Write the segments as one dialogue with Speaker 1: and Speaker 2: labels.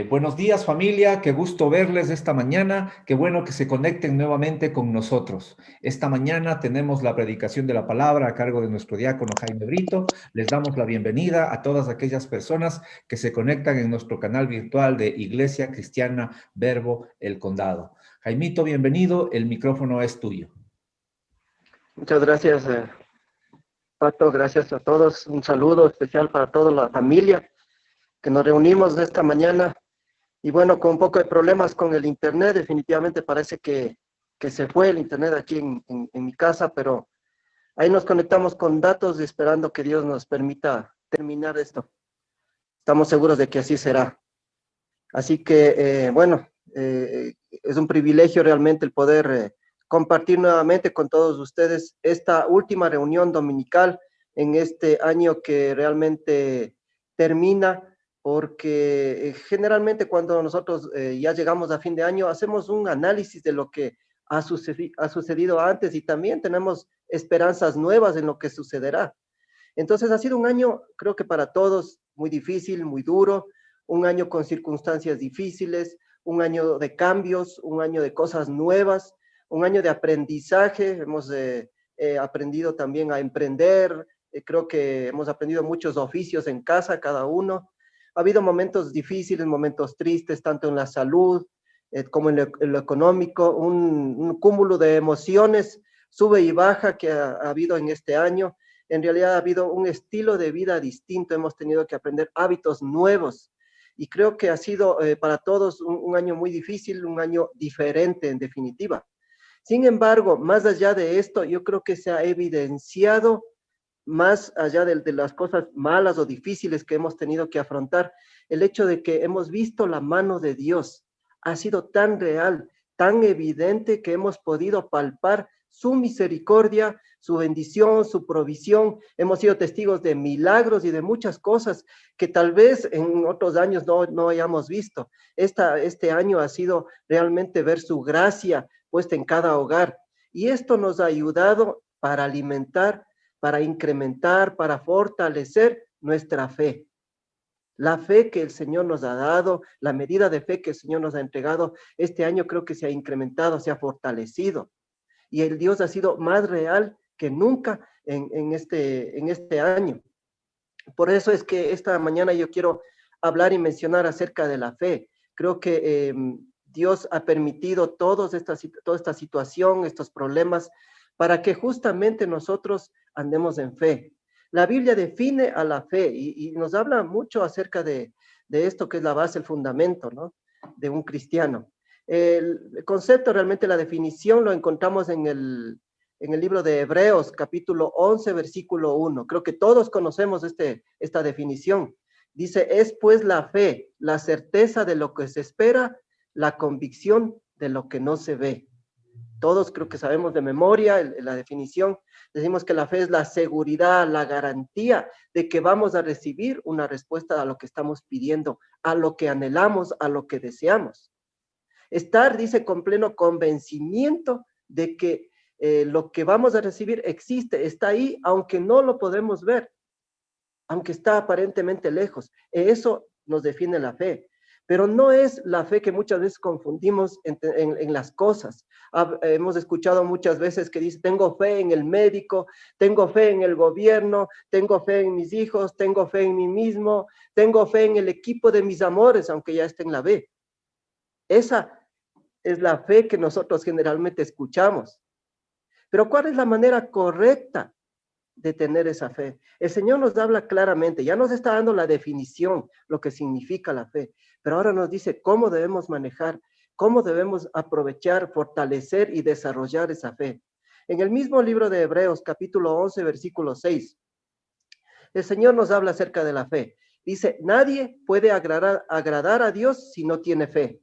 Speaker 1: Buenos días familia, qué gusto verles esta mañana, qué bueno que se conecten nuevamente con nosotros. Esta mañana tenemos la predicación de la palabra a cargo de nuestro diácono Jaime Brito. Les damos la bienvenida a todas aquellas personas que se conectan en nuestro canal virtual de Iglesia Cristiana Verbo El Condado. Jaimito, bienvenido, el micrófono es tuyo.
Speaker 2: Muchas gracias, Pato. Gracias a todos. Un saludo especial para toda la familia que nos reunimos esta mañana. Y bueno, con un poco de problemas con el internet, definitivamente parece que se fue el internet aquí en mi casa, pero ahí nos conectamos con datos esperando que Dios nos permita terminar esto. Estamos seguros de que así será. Así que, es un privilegio realmente el poder compartir nuevamente con todos ustedes esta última reunión dominical en este año que realmente termina, porque generalmente cuando nosotros ya llegamos a fin de año, hacemos un análisis de lo que ha sucedido antes y también tenemos esperanzas nuevas en lo que sucederá. Entonces ha sido un año, creo que para todos, muy difícil, muy duro, un año con circunstancias difíciles, un año de cambios, un año de cosas nuevas, un año de aprendizaje. Hemos aprendido también a emprender, creo que hemos aprendido muchos oficios en casa, cada uno. Ha habido momentos difíciles, momentos tristes, tanto en la salud como en lo económico, un cúmulo de emociones, sube y baja que ha habido en este año. En realidad ha habido un estilo de vida distinto, hemos tenido que aprender hábitos nuevos y creo que ha sido para todos un año muy difícil, un año diferente en definitiva. Sin embargo, más allá de esto, yo creo que se ha evidenciado, más allá de las cosas malas o difíciles que hemos tenido que afrontar, el hecho de que hemos visto la mano de Dios. Ha sido tan real, tan evidente que hemos podido palpar su misericordia, su bendición, su provisión. Hemos sido testigos de milagros y de muchas cosas que tal vez en otros años no hayamos visto. Este año ha sido realmente ver su gracia puesta en cada hogar. Y esto nos ha ayudado para alimentar, para incrementar, para fortalecer nuestra fe. La fe que el Señor nos ha dado, la medida de fe que el Señor nos ha entregado, este año creo que se ha incrementado, se ha fortalecido. Y el Dios ha sido más real que nunca en este año. Por eso es que esta mañana yo quiero hablar y mencionar acerca de la fe. Creo que Dios ha permitido toda esta situación, estos problemas, para que justamente nosotros andemos en fe. La Biblia define a la fe y nos habla mucho acerca de esto que es la base, el fundamento, ¿no? De un cristiano. El concepto, realmente la definición, lo encontramos en el libro de Hebreos, capítulo 11, versículo 1. Creo que todos conocemos esta definición. Dice, es pues la fe, la certeza de lo que se espera, la convicción de lo que no se ve. Todos creo que sabemos de memoria la definición. Decimos que la fe es la seguridad, la garantía de que vamos a recibir una respuesta a lo que estamos pidiendo, a lo que anhelamos, a lo que deseamos. Estar, dice, con pleno convencimiento de que lo que vamos a recibir existe, está ahí, aunque no lo podemos ver, aunque está aparentemente lejos. Eso nos define la fe. Pero no es la fe que muchas veces confundimos en las cosas. Hemos escuchado muchas veces que dice, tengo fe en el médico, tengo fe en el gobierno, tengo fe en mis hijos, tengo fe en mí mismo, tengo fe en el equipo de mis amores, aunque ya esté en la B. Esa es la fe que nosotros generalmente escuchamos. Pero ¿cuál es la manera correcta de tener esa fe? El Señor nos habla claramente, ya nos está dando la definición, lo que significa la fe, pero ahora nos dice cómo debemos manejar, cómo debemos aprovechar, fortalecer y desarrollar esa fe. En el mismo libro de Hebreos, capítulo 11, versículo 6, el Señor nos habla acerca de la fe. Dice, nadie puede agradar a Dios si no tiene fe.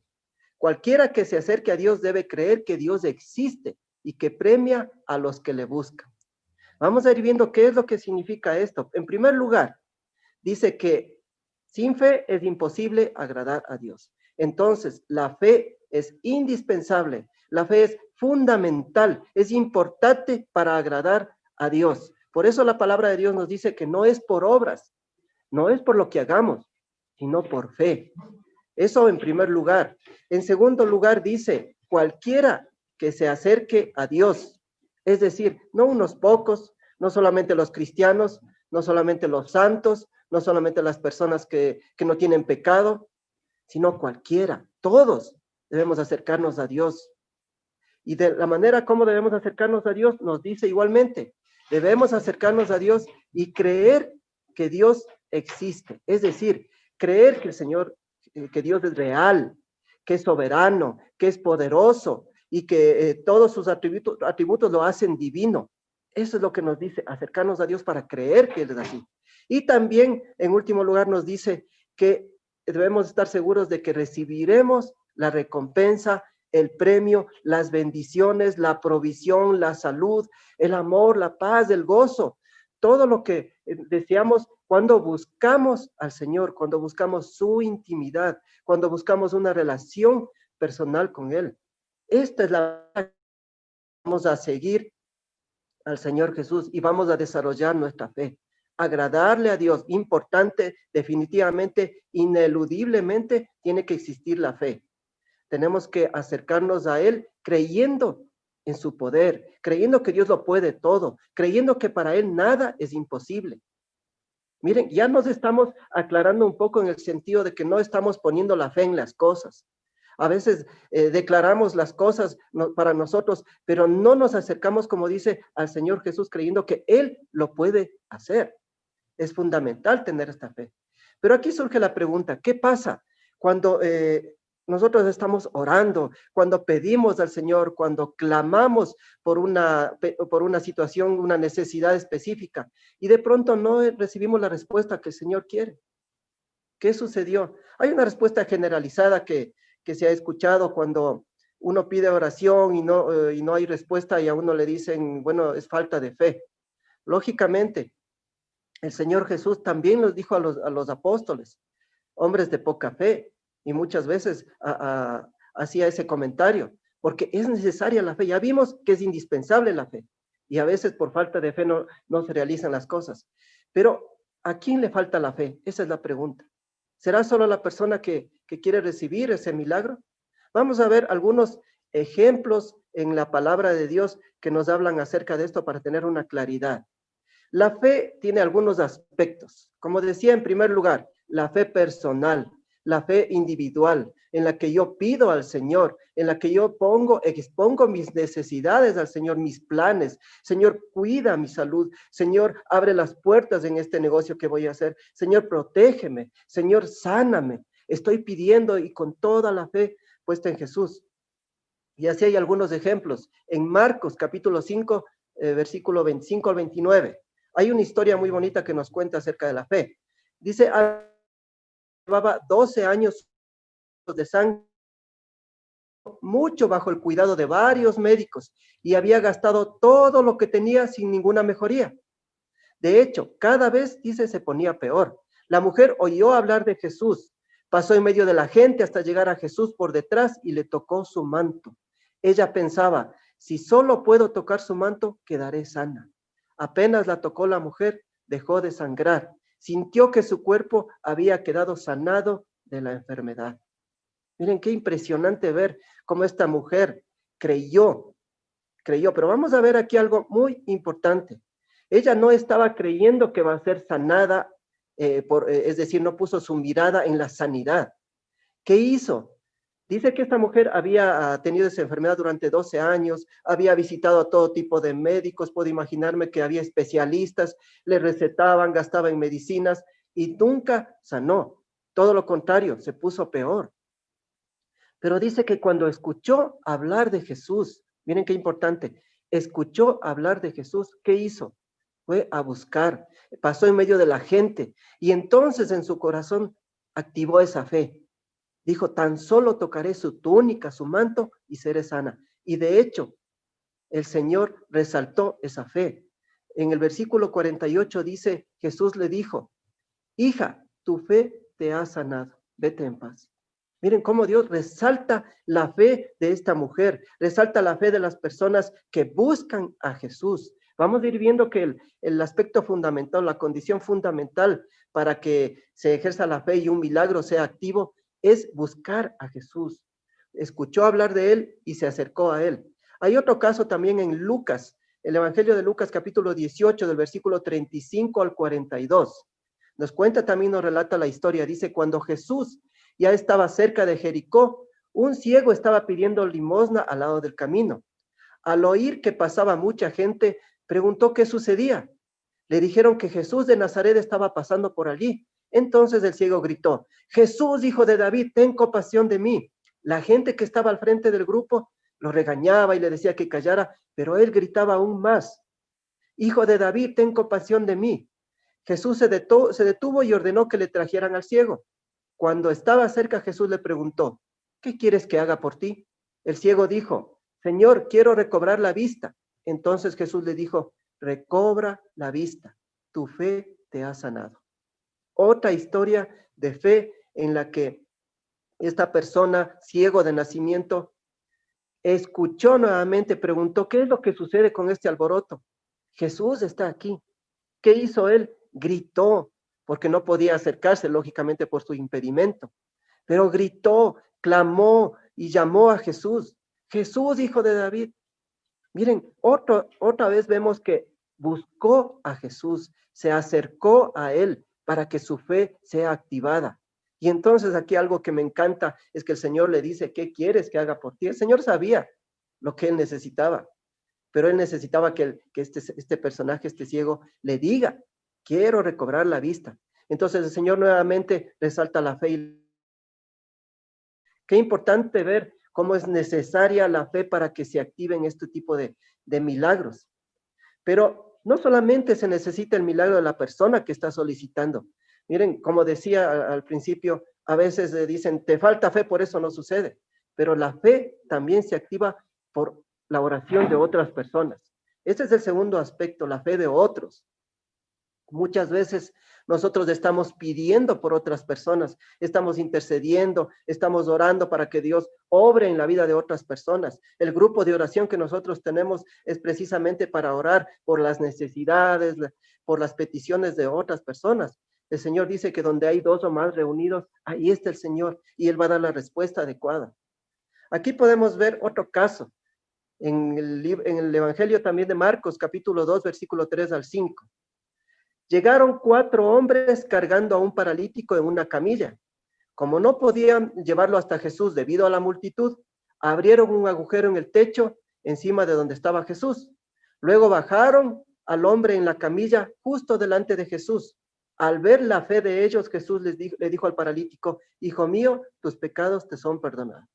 Speaker 2: Cualquiera que se acerque a Dios debe creer que Dios existe y que premia a los que le buscan. Vamos a ir viendo qué es lo que significa esto. En primer lugar, dice que sin fe es imposible agradar a Dios. Entonces, la fe es indispensable, la fe es fundamental, es importante para agradar a Dios. Por eso la palabra de Dios nos dice que no es por obras, no es por lo que hagamos, sino por fe. Eso en primer lugar. En segundo lugar dice, cualquiera que se acerque a Dios, es decir, no unos pocos, no solamente los cristianos, no solamente los santos, no solamente las personas que no tienen pecado, sino cualquiera, todos debemos acercarnos a Dios. Y de la manera como debemos acercarnos a Dios, nos dice igualmente, debemos acercarnos a Dios y creer que Dios existe. Es decir, creer que el Señor, que Dios es real, que es soberano, que es poderoso y que todos sus atributos lo hacen divino. Eso es lo que nos dice, acercarnos a Dios para creer que Él es así. Y también, en último lugar, nos dice que debemos estar seguros de que recibiremos la recompensa, el premio, las bendiciones, la provisión, la salud, el amor, la paz, el gozo, todo lo que deseamos cuando buscamos al Señor, cuando buscamos su intimidad, cuando buscamos una relación personal con Él. Esta es la vamos a seguir al Señor Jesús y vamos a desarrollar nuestra fe. Agradarle a Dios, importante, definitivamente, ineludiblemente, tiene que existir la fe. Tenemos que acercarnos a Él creyendo en su poder, creyendo que Dios lo puede todo, creyendo que para Él nada es imposible. Miren, ya nos estamos aclarando un poco en el sentido de que no estamos poniendo la fe en las cosas. A veces declaramos las cosas para nosotros, pero no nos acercamos, como dice, al Señor Jesús, creyendo que Él lo puede hacer. Es fundamental tener esta fe. Pero aquí surge la pregunta, ¿qué pasa cuando nosotros estamos orando, cuando pedimos al Señor, cuando clamamos por una situación, una necesidad específica, y de pronto no recibimos la respuesta que el Señor quiere? ¿Qué sucedió? Hay una respuesta generalizada que se ha escuchado cuando uno pide oración y no hay respuesta y a uno le dicen, bueno, es falta de fe. Lógicamente, el Señor Jesús también nos dijo a los apóstoles, hombres de poca fe, y muchas veces hacía ese comentario, porque es necesaria la fe. Ya vimos que es indispensable la fe, y a veces por falta de fe no se realizan las cosas. Pero, ¿a quién le falta la fe? Esa es la pregunta. ¿Será solo la persona que quiere recibir ese milagro? Vamos a ver algunos ejemplos en la palabra de Dios que nos hablan acerca de esto para tener una claridad. La fe tiene algunos aspectos. Como decía, en primer lugar, la fe personal, la fe individual, en la que yo pido al Señor, en la que yo expongo mis necesidades al Señor, mis planes. Señor, cuida mi salud. Señor, abre las puertas en este negocio que voy a hacer. Señor, protégeme. Señor, sáname. Estoy pidiendo y con toda la fe puesta en Jesús. Y así hay algunos ejemplos. En Marcos capítulo 5, versículo 25 al 29. Hay una historia muy bonita que nos cuenta acerca de la fe. Dice, llevaba 12 años de sangre, mucho bajo el cuidado de varios médicos y había gastado todo lo que tenía sin ninguna mejoría. De hecho, cada vez, dice, se ponía peor. La mujer oyó hablar de Jesús, pasó en medio de la gente hasta llegar a Jesús por detrás y le tocó su manto. Ella pensaba, si solo puedo tocar su manto, quedaré sana. Apenas la tocó la mujer, dejó de sangrar. Sintió que su cuerpo había quedado sanado de la enfermedad. Miren qué impresionante ver cómo esta mujer creyó. Pero vamos a ver aquí algo muy importante. Ella no estaba creyendo que va a ser sanada, es decir, no puso su mirada en la sanidad. ¿Qué hizo? Dice que esta mujer había tenido esa enfermedad durante 12 años, había visitado a todo tipo de médicos, puedo imaginarme que había especialistas, le recetaban, gastaba en medicinas y nunca sanó. Todo lo contrario, se puso peor. Pero dice que cuando escuchó hablar de Jesús, miren qué importante, escuchó hablar de Jesús, ¿qué hizo? Fue a buscar, pasó en medio de la gente y entonces en su corazón activó esa fe. Dijo, tan solo tocaré su túnica, su manto y seré sana. Y de hecho, el Señor resaltó esa fe. En el versículo 48 dice, Jesús le dijo, hija, tu fe te ha sanado, vete en paz. Miren cómo Dios resalta la fe de esta mujer, resalta la fe de las personas que buscan a Jesús. Vamos a ir viendo que el aspecto fundamental, la condición fundamental para que se ejerza la fe y un milagro sea activo, es buscar a Jesús. Escuchó hablar de él y se acercó a él. Hay otro caso también en Lucas, el Evangelio de Lucas capítulo 18 del versículo 35 al 42. Nos cuenta también, nos relata la historia. Dice, cuando Jesús ya estaba cerca de Jericó, un ciego estaba pidiendo limosna al lado del camino. Al oír que pasaba mucha gente, preguntó qué sucedía. Le dijeron que Jesús de Nazaret estaba pasando por allí. Entonces el ciego gritó, Jesús, hijo de David, ten compasión de mí. La gente que estaba al frente del grupo lo regañaba y le decía que callara, pero él gritaba aún más, Hijo de David, ten compasión de mí. Jesús se detuvo y ordenó que le trajeran al ciego. Cuando estaba cerca, Jesús le preguntó, ¿qué quieres que haga por ti? El ciego dijo, Señor, quiero recobrar la vista. Entonces Jesús le dijo, recobra la vista, tu fe te ha sanado. Otra historia de fe en la que esta persona ciego de nacimiento escuchó nuevamente, preguntó, ¿qué es lo que sucede con este alboroto? Jesús está aquí. ¿Qué hizo él? Gritó, porque no podía acercarse, lógicamente, por su impedimento. Pero gritó, clamó y llamó a Jesús. Jesús, hijo de David. Miren, otra vez vemos que buscó a Jesús, se acercó a él para que su fe sea activada. Y entonces aquí algo que me encanta es que el Señor le dice, ¿qué quieres que haga por ti? El Señor sabía lo que él necesitaba, pero él necesitaba que este personaje, este ciego, le diga, quiero recobrar la vista. Entonces el Señor nuevamente resalta la fe. Y qué importante ver cómo es necesaria la fe para que se activen este tipo de milagros. Pero no solamente se necesita el milagro de la persona que está solicitando. Miren, como decía al principio, a veces dicen, te falta fe, por eso no sucede. Pero la fe también se activa por la oración de otras personas. Este es el segundo aspecto, la fe de otros. Muchas veces nosotros estamos pidiendo por otras personas, estamos intercediendo, estamos orando para que Dios obre en la vida de otras personas. El grupo de oración que nosotros tenemos es precisamente para orar por las necesidades, por las peticiones de otras personas. El Señor dice que donde hay dos o más reunidos, ahí está el Señor y Él va a dar la respuesta adecuada. Aquí podemos ver otro caso en el Evangelio también de Marcos, capítulo 2, versículo 3 al 5. Llegaron 4 hombres cargando a un paralítico en una camilla. Como no podían llevarlo hasta Jesús debido a la multitud, abrieron un agujero en el techo encima de donde estaba Jesús. Luego bajaron al hombre en la camilla justo delante de Jesús. Al ver la fe de ellos, Jesús le dijo al paralítico, Hijo mío, tus pecados te son perdonados.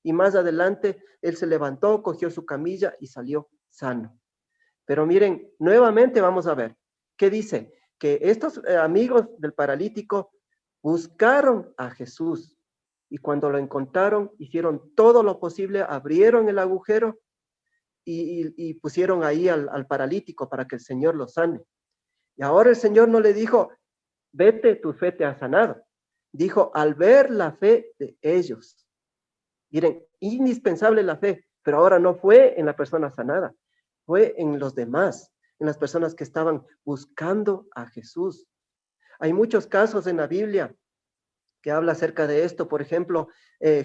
Speaker 2: Y más adelante, él se levantó, cogió su camilla y salió sano. Pero miren, nuevamente vamos a ver, ¿qué dice? Que estos amigos del paralítico buscaron a Jesús y cuando lo encontraron, hicieron todo lo posible, abrieron el agujero y pusieron ahí al paralítico para que el Señor lo sane. Y ahora el Señor no le dijo, vete, tu fe te ha sanado. Dijo, al ver la fe de ellos. Miren, indispensable la fe, pero ahora no fue en la persona sanada, fue en los demás, en las personas que estaban buscando a Jesús. Hay muchos casos en la Biblia que habla acerca de esto. Por ejemplo,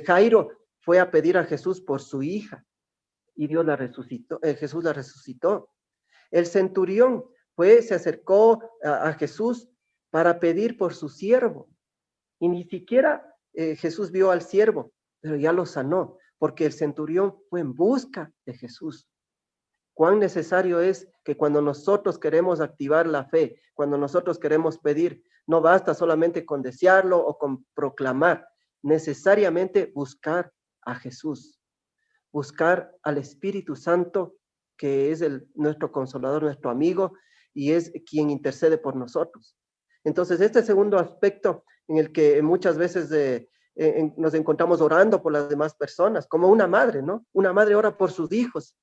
Speaker 2: Jairo fue a pedir a Jesús por su hija y Dios la resucitó, Jesús la resucitó. El centurión se acercó a Jesús para pedir por su siervo y ni siquiera Jesús vio al siervo, pero ya lo sanó, porque el centurión fue en busca de Jesús. Cuán necesario es que cuando nosotros queremos activar la fe, cuando nosotros queremos pedir, no basta solamente con desearlo o con proclamar, necesariamente buscar a Jesús, buscar al Espíritu Santo, que es nuestro consolador, nuestro amigo, y es quien intercede por nosotros. Entonces, este segundo aspecto en el que muchas veces nos encontramos orando por las demás personas, como una madre, ¿no? Una madre ora por sus hijos,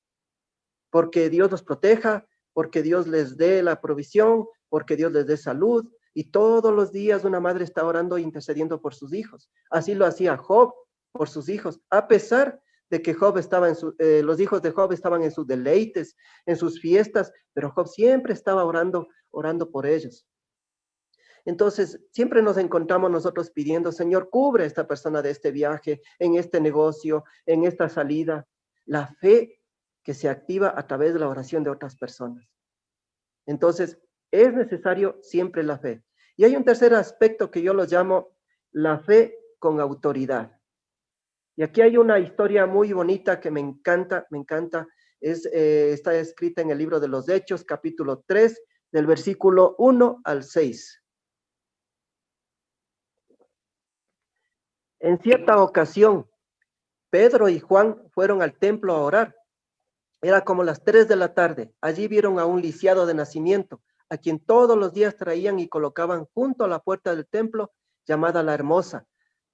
Speaker 2: porque Dios los proteja, porque Dios les dé la provisión, porque Dios les dé salud, y todos los días una madre está orando e intercediendo por sus hijos. Así lo hacía Job por sus hijos, a pesar de que Job estaba los hijos de Job estaban en sus deleites, en sus fiestas, pero Job siempre estaba orando por ellos. Entonces, siempre nos encontramos nosotros pidiendo, Señor, cubre a esta persona de este viaje, en este negocio, en esta salida. La fe que se activa a través de la oración de otras personas. Entonces, es necesario siempre la fe. Y hay un tercer aspecto que yo lo llamo la fe con autoridad. Y aquí hay una historia muy bonita que me encanta, me encanta. Está escrita en el libro de los Hechos, capítulo 3, del versículo 1 al 6. En cierta ocasión, Pedro y Juan fueron al templo a orar. Era como las 3 de la tarde. Allí vieron a un lisiado de nacimiento, a quien todos los días traían y colocaban junto a la puerta del templo, llamada La Hermosa,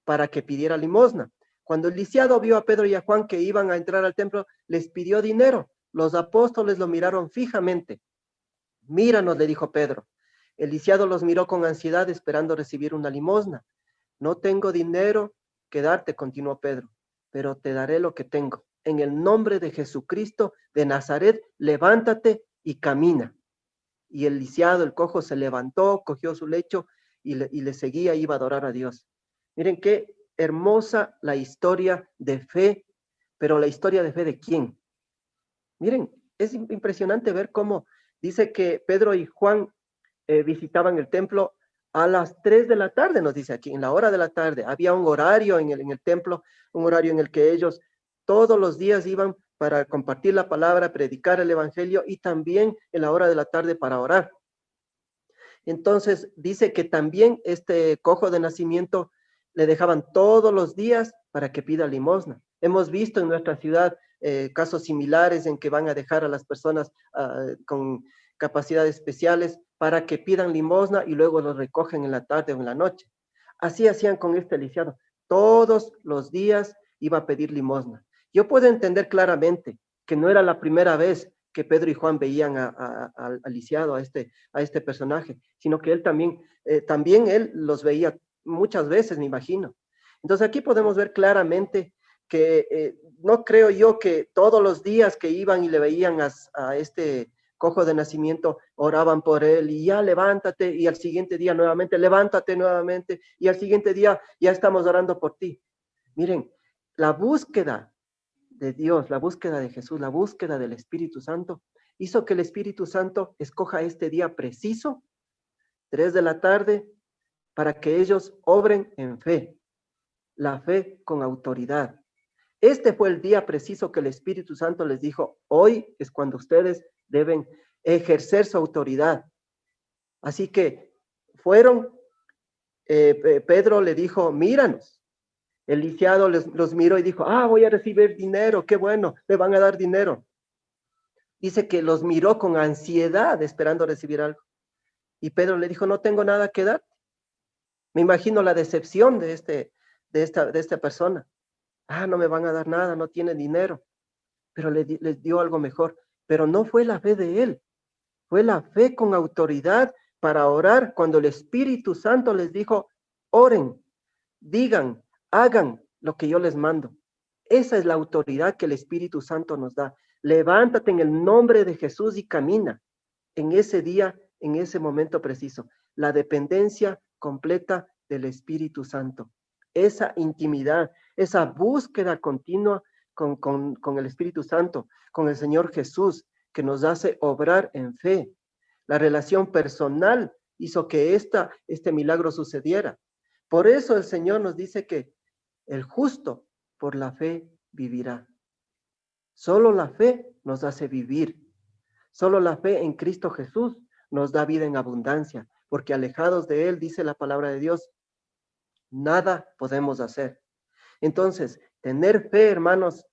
Speaker 2: para que pidiera limosna. Cuando el lisiado vio a Pedro y a Juan que iban a entrar al templo, les pidió dinero. Los apóstoles lo miraron fijamente. Míranos, le dijo Pedro. El lisiado los miró con ansiedad, esperando recibir una limosna. No tengo dinero que darte, continuó Pedro, pero te daré lo que tengo. En el nombre de Jesucristo de Nazaret, levántate y camina. Y el lisiado, el cojo, se levantó, cogió su lecho y le seguía, iba a adorar a Dios. Miren qué hermosa la historia de fe, pero la historia de fe de quién. Miren, es impresionante ver cómo dice que Pedro y Juan visitaban el templo a las 3 de la tarde, nos dice aquí, en la hora de la tarde. Había un horario en el templo, un horario en el que ellos todos los días iban para compartir la palabra, predicar el evangelio y también en la hora de la tarde para orar. Entonces dice que también este cojo de nacimiento le dejaban todos los días para que pida limosna. Hemos visto en nuestra ciudad casos similares en que van a dejar a las personas con capacidades especiales para que pidan limosna y luego los recogen en la tarde o en la noche. Así hacían con este lisiado. Todos los días iba a pedir limosna. Yo puedo entender claramente que no era la primera vez que Pedro y Juan veían al lisiado, a este personaje, sino que él también él los veía muchas veces, me imagino. Entonces aquí podemos ver claramente que no creo yo que todos los días que iban y le veían a este cojo de nacimiento, oraban por él y ya levántate, y al siguiente día nuevamente, levántate nuevamente, y al siguiente día ya estamos orando por ti. Miren, la búsqueda de Dios, la búsqueda de Jesús, la búsqueda del Espíritu Santo, hizo que el Espíritu Santo escoja este día preciso, 3 de la tarde, para que ellos obren en fe, la fe con autoridad. Este fue el día preciso que el Espíritu Santo les dijo, hoy es cuando ustedes deben ejercer su autoridad. Así que fueron, Pedro le dijo, míranos. El lisiado los miró y dijo, voy a recibir dinero, qué bueno, me van a dar dinero. Dice que los miró con ansiedad esperando recibir algo. Y Pedro le dijo, no tengo nada que dar. Me imagino la decepción de esta persona. No me van a dar nada, no tiene dinero. Pero les dio algo mejor. Pero no fue la fe de él, fue la fe con autoridad para orar cuando el Espíritu Santo les dijo, oren, digan, hagan lo que yo les mando. Esa es la autoridad que el Espíritu Santo nos da. Levántate en el nombre de Jesús y camina en ese día, en ese momento preciso. La dependencia completa del Espíritu Santo. Esa intimidad, esa búsqueda continua con el Espíritu Santo, con el Señor Jesús, que nos hace obrar en fe. La relación personal hizo que este milagro sucediera. Por eso el Señor nos dice que el justo por la fe vivirá. Solo la fe nos hace vivir. Solo la fe en Cristo Jesús nos da vida en abundancia, porque alejados de Él, dice la palabra de Dios, nada podemos hacer. Entonces, tener fe, hermanos,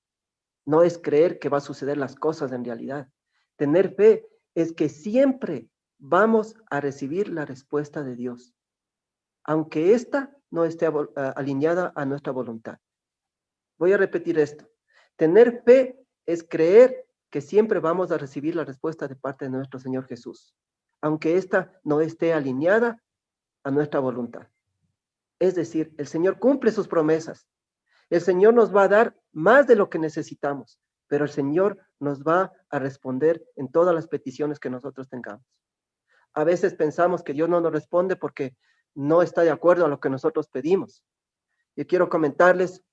Speaker 2: no es creer que va a suceder las cosas en realidad. Tener fe es que siempre vamos a recibir la respuesta de Dios, aunque ésta no esté alineada a nuestra voluntad. Voy a repetir esto. Tener fe es creer que siempre vamos a recibir la respuesta de parte de nuestro Señor Jesús, aunque ésta no esté alineada a nuestra voluntad. Es decir, el Señor cumple sus promesas. El Señor nos va a dar más de lo que necesitamos, pero el Señor nos va a responder en todas las peticiones que nosotros tengamos. A veces pensamos que Dios no nos responde porque no está de acuerdo a lo que nosotros pedimos. Yo quiero comentarles,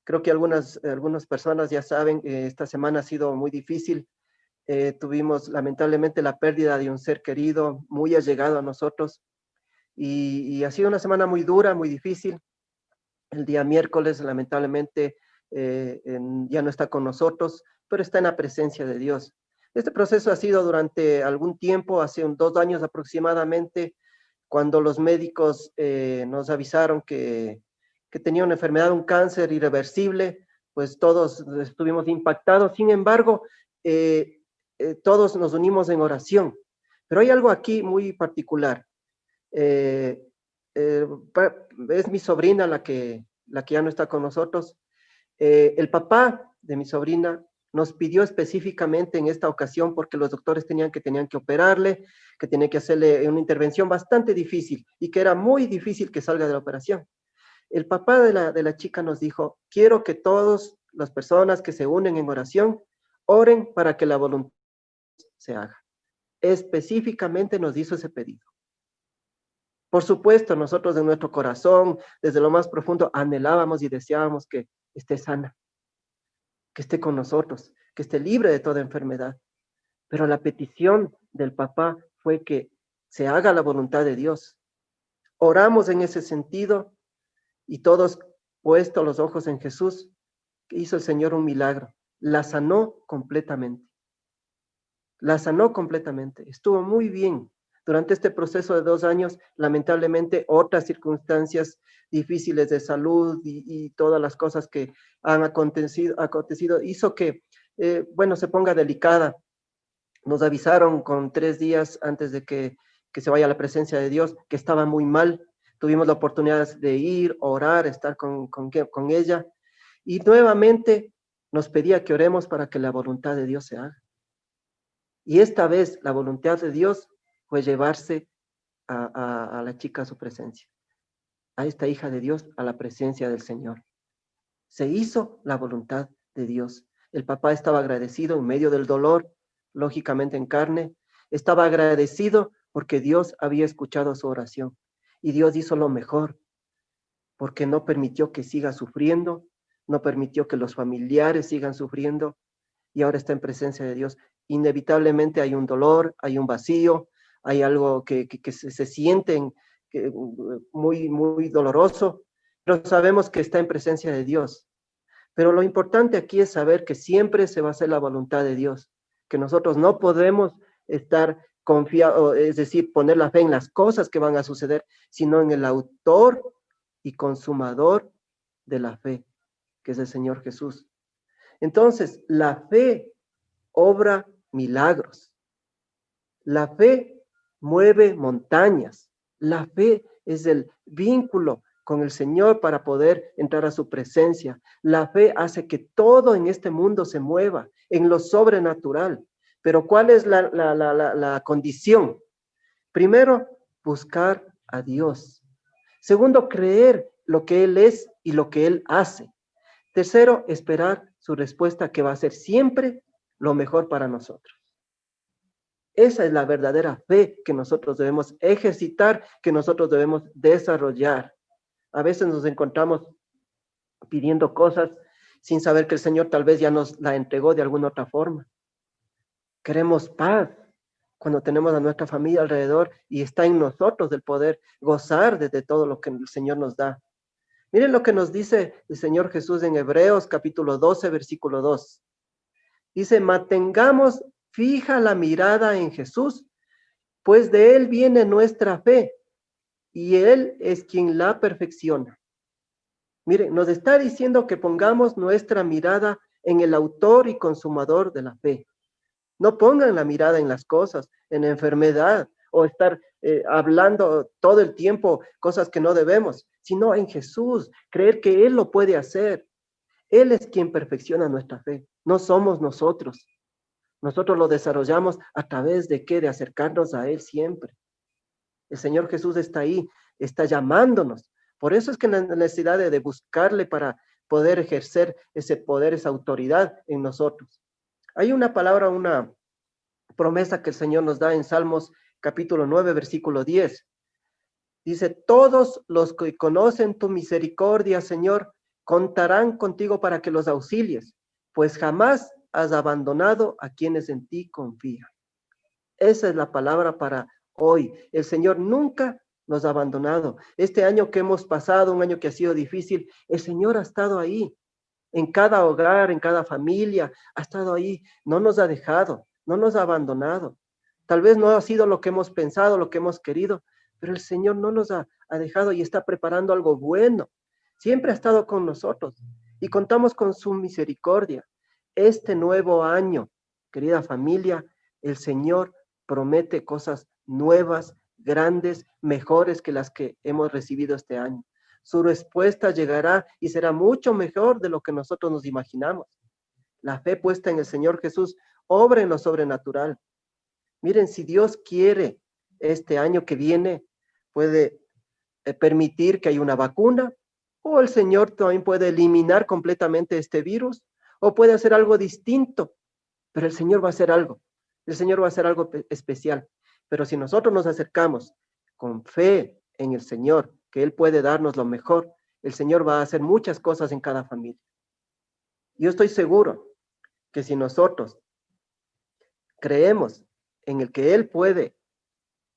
Speaker 2: creo que algunas personas ya saben, esta semana ha sido muy difícil. Tuvimos lamentablemente la pérdida de un ser querido muy allegado a nosotros y ha sido una semana muy dura, muy difícil. El día miércoles lamentablemente ya no está con nosotros, pero está en la presencia de Dios. Este proceso ha sido durante algún tiempo, hace 2 años aproximadamente, cuando los médicos nos avisaron que tenía una enfermedad, un cáncer irreversible, pues todos estuvimos impactados. Sin embargo, todos nos unimos en oración. Pero hay algo aquí muy particular. Eh, eh, es mi sobrina la que ya no está con nosotros. El papá de mi sobrina nos pidió específicamente en esta ocasión, porque los doctores tenían que operarle, que tenían que hacerle una intervención bastante difícil y que era muy difícil que salga de la operación. El papá de la chica nos dijo: quiero que todas las personas que se unen en oración oren para que la voluntad se haga. Específicamente nos hizo ese pedido. Por supuesto, nosotros de nuestro corazón, desde lo más profundo, anhelábamos y deseábamos que esté sana, que esté con nosotros, que esté libre de toda enfermedad. Pero la petición del papá fue que se haga la voluntad de Dios. Oramos en ese sentido y todos, puestos los ojos en Jesús, hizo el Señor un milagro. La sanó completamente. La sanó completamente. Estuvo muy bien. Durante este proceso de 2 años, lamentablemente, otras circunstancias difíciles de salud y todas las cosas que han acontecido hizo que, se ponga delicada. Nos avisaron con 3 días antes de que se vaya a la presencia de Dios que estaba muy mal. Tuvimos la oportunidad de ir, orar, estar con ella. Y nuevamente nos pedía que oremos para que la voluntad de Dios se haga. Y esta vez la voluntad de Dios fue llevarse a la chica a su presencia, a esta hija de Dios, a la presencia del Señor. Se hizo la voluntad de Dios. El papá estaba agradecido en medio del dolor, lógicamente en carne. Estaba agradecido porque Dios había escuchado su oración. Y Dios hizo lo mejor, porque no permitió que siga sufriendo, no permitió que los familiares sigan sufriendo, y ahora está en presencia de Dios. Inevitablemente hay un dolor, hay un vacío, hay algo que se siente muy, muy doloroso, pero sabemos que está en presencia de Dios. Pero lo importante aquí es saber que siempre se va a hacer la voluntad de Dios, que nosotros no podemos estar confiados, es decir, poner la fe en las cosas que van a suceder, sino en el autor y consumador de la fe, que es el Señor Jesús. Entonces, la fe obra milagros. La fe mueve montañas. La fe es el vínculo con el Señor para poder entrar a su presencia. La fe hace que todo en este mundo se mueva en lo sobrenatural. Pero ¿cuál es la condición? Primero, buscar a Dios. Segundo, creer lo que Él es y lo que Él hace. Tercero, esperar su respuesta, que va a ser siempre lo mejor para nosotros. Esa es la verdadera fe que nosotros debemos ejercitar, que nosotros debemos desarrollar. A veces nos encontramos pidiendo cosas sin saber que el Señor tal vez ya nos la entregó de alguna otra forma. Queremos paz cuando tenemos a nuestra familia alrededor y está en nosotros el poder gozar de todo lo que el Señor nos da. Miren lo que nos dice el Señor Jesús en Hebreos capítulo 12, versículo 2. Dice: mantengamos fija la mirada en Jesús, pues de Él viene nuestra fe y Él es quien la perfecciona. Miren, nos está diciendo que pongamos nuestra mirada en el autor y consumador de la fe. No pongan la mirada en las cosas, en la enfermedad o estar hablando todo el tiempo cosas que no debemos, sino en Jesús, creer que Él lo puede hacer. Él es quien perfecciona nuestra fe, no somos nosotros. Nosotros lo desarrollamos a través de ¿qué? De acercarnos a Él siempre. El Señor Jesús está ahí, está llamándonos. Por eso es que la necesidad de buscarle para poder ejercer ese poder, esa autoridad en nosotros. Hay una palabra, una promesa que el Señor nos da en Salmos capítulo 9, versículo 10. Dice, todos los que conocen tu misericordia, Señor, contarán contigo para que los auxilies, pues jamás has abandonado a quienes en ti confían. Esa es la palabra para hoy. El Señor nunca nos ha abandonado. Este año que hemos pasado, un año que ha sido difícil, el Señor ha estado ahí, en cada hogar, en cada familia, ha estado ahí, no nos ha dejado, no nos ha abandonado. Tal vez no ha sido lo que hemos pensado, lo que hemos querido, pero el Señor no nos ha dejado y está preparando algo bueno. Siempre ha estado con nosotros y contamos con su misericordia. Este nuevo año, querida familia, el Señor promete cosas nuevas, grandes, mejores que las que hemos recibido este año. Su respuesta llegará y será mucho mejor de lo que nosotros nos imaginamos. La fe puesta en el Señor Jesús obra en lo sobrenatural. Miren, si Dios quiere, este año que viene puede permitir que haya una vacuna, o el Señor también puede eliminar completamente este virus, o puede hacer algo distinto, pero el Señor va a hacer algo. El Señor va a hacer algo especial. Pero si nosotros nos acercamos con fe en el Señor, que Él puede darnos lo mejor, el Señor va a hacer muchas cosas en cada familia. Yo estoy seguro que si nosotros creemos en el que Él puede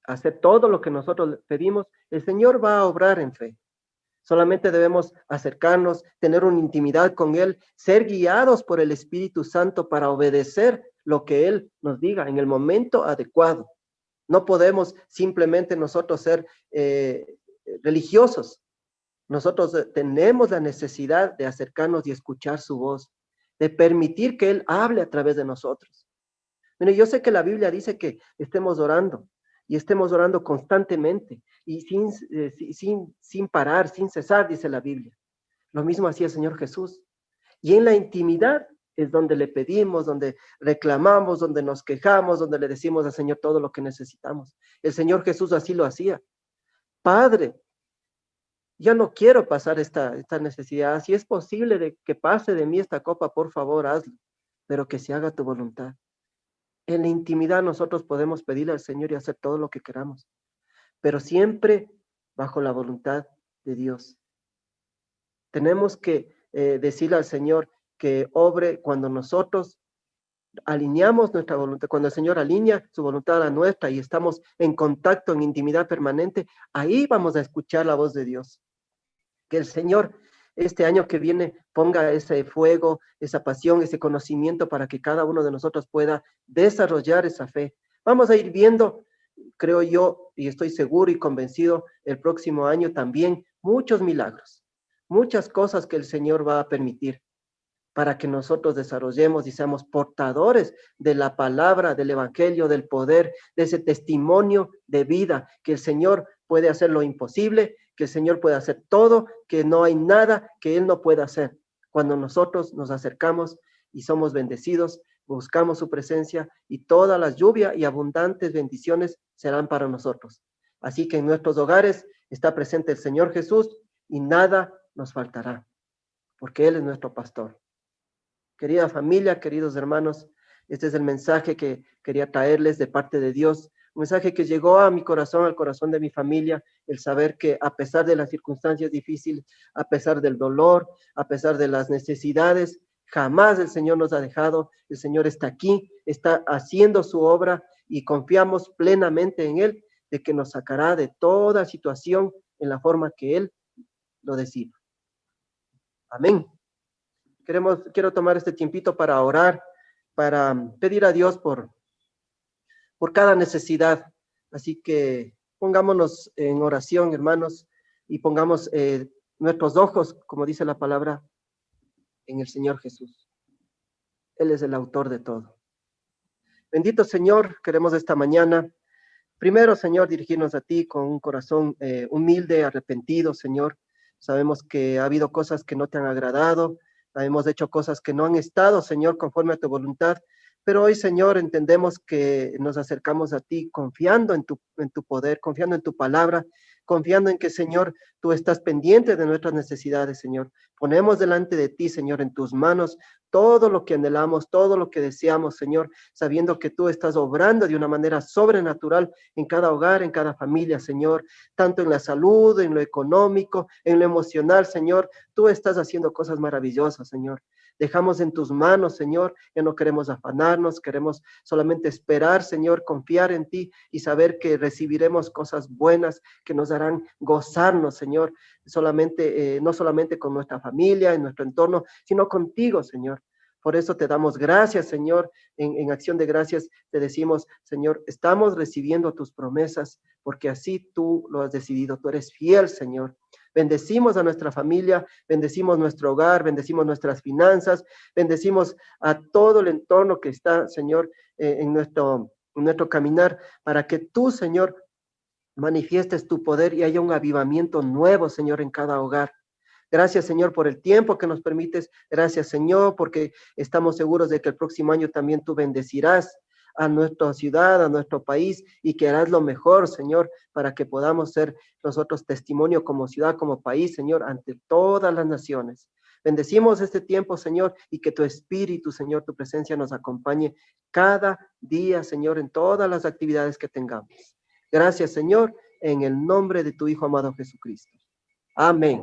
Speaker 2: hacer todo lo que nosotros pedimos, el Señor va a obrar en fe. Solamente debemos acercarnos, tener una intimidad con Él, ser guiados por el Espíritu Santo para obedecer lo que Él nos diga en el momento adecuado. No podemos simplemente nosotros ser religiosos. Nosotros tenemos la necesidad de acercarnos y escuchar su voz, de permitir que Él hable a través de nosotros. Mire, yo sé que la Biblia dice que estemos orando y estemos orando constantemente y sin parar, sin cesar, dice la Biblia. Lo mismo hacía el Señor Jesús. Y en la intimidad es donde le pedimos, donde reclamamos, donde nos quejamos, donde le decimos al Señor todo lo que necesitamos. El Señor Jesús así lo hacía. Padre, ya no quiero pasar esta necesidad. Si es posible de que pase de mí esta copa, por favor, hazlo, pero que se haga tu voluntad. En la intimidad nosotros podemos pedirle al Señor y hacer todo lo que queramos, pero siempre bajo la voluntad de Dios. Tenemos que decirle al Señor que obre cuando nosotros alineamos nuestra voluntad, cuando el Señor alinea su voluntad a la nuestra y estamos en contacto, en intimidad permanente, ahí vamos a escuchar la voz de Dios. Que el Señor este año que viene ponga ese fuego, esa pasión, ese conocimiento para que cada uno de nosotros pueda desarrollar esa fe. Vamos a ir viendo, creo yo, y estoy seguro y convencido, el próximo año también muchos milagros, muchas cosas que el Señor va a permitir para que nosotros desarrollemos y seamos portadores de la palabra, del evangelio, del poder, de ese testimonio de vida, que el Señor puede hacer lo imposible, que el Señor puede hacer todo, que no hay nada que Él no pueda hacer. Cuando nosotros nos acercamos y somos bendecidos, buscamos su presencia y todas las lluvias y abundantes bendiciones serán para nosotros. Así que en nuestros hogares está presente el Señor Jesús y nada nos faltará, porque Él es nuestro pastor. Querida familia, queridos hermanos, este es el mensaje que quería traerles de parte de Dios, un mensaje que llegó a mi corazón, al corazón de mi familia, el saber que a pesar de las circunstancias difíciles, a pesar del dolor, a pesar de las necesidades, jamás el Señor nos ha dejado, el Señor está aquí, está haciendo su obra y confiamos plenamente en Él, de que nos sacará de toda situación en la forma que Él lo decida. Amén. Quiero tomar este tiempito para orar, para pedir a Dios por cada necesidad. Así que pongámonos en oración, hermanos, y pongamos nuestros ojos, como dice la palabra, en el Señor Jesús. Él es el autor de todo. Bendito Señor, queremos esta mañana, primero, Señor, dirigirnos a ti con un corazón humilde, arrepentido, Señor. Sabemos que ha habido cosas que no te han agradado, hemos hecho cosas que no han estado, Señor, conforme a tu voluntad, pero hoy, Señor, entendemos que nos acercamos a ti confiando en tu poder, confiando en tu palabra, confiando en que, Señor, tú estás pendiente de nuestras necesidades, Señor. Ponemos delante de ti, Señor, en tus manos todo lo que anhelamos, todo lo que deseamos, Señor, sabiendo que tú estás obrando de una manera sobrenatural en cada hogar, en cada familia, Señor, tanto en la salud, en lo económico, en lo emocional, Señor. Tú estás haciendo cosas maravillosas, Señor. Dejamos en tus manos, Señor, que no queremos afanarnos, queremos solamente esperar, Señor, confiar en ti y saber que recibiremos cosas buenas que nos harán gozarnos, Señor, solamente, no solamente con nuestra familia, en nuestro entorno, sino contigo, Señor. Por eso te damos gracias, Señor. En acción de gracias te decimos, Señor, estamos recibiendo tus promesas porque así tú lo has decidido. Tú eres fiel, Señor. Bendecimos a nuestra familia, bendecimos nuestro hogar, bendecimos nuestras finanzas, bendecimos a todo el entorno que está, Señor, en nuestro caminar, para que tú, Señor, manifiestes tu poder y haya un avivamiento nuevo, Señor, en cada hogar. Gracias, Señor, por el tiempo que nos permites. Gracias, Señor, porque estamos seguros de que el próximo año también tú bendecirás a nuestra ciudad, a nuestro país, y que harás lo mejor, Señor, para que podamos ser nosotros testimonio como ciudad, como país, Señor, ante todas las naciones. Bendecimos este tiempo, Señor, y que tu espíritu, Señor, tu presencia nos acompañe cada día, Señor, en todas las actividades que tengamos. Gracias, Señor, en el nombre de tu Hijo amado Jesucristo. Amén.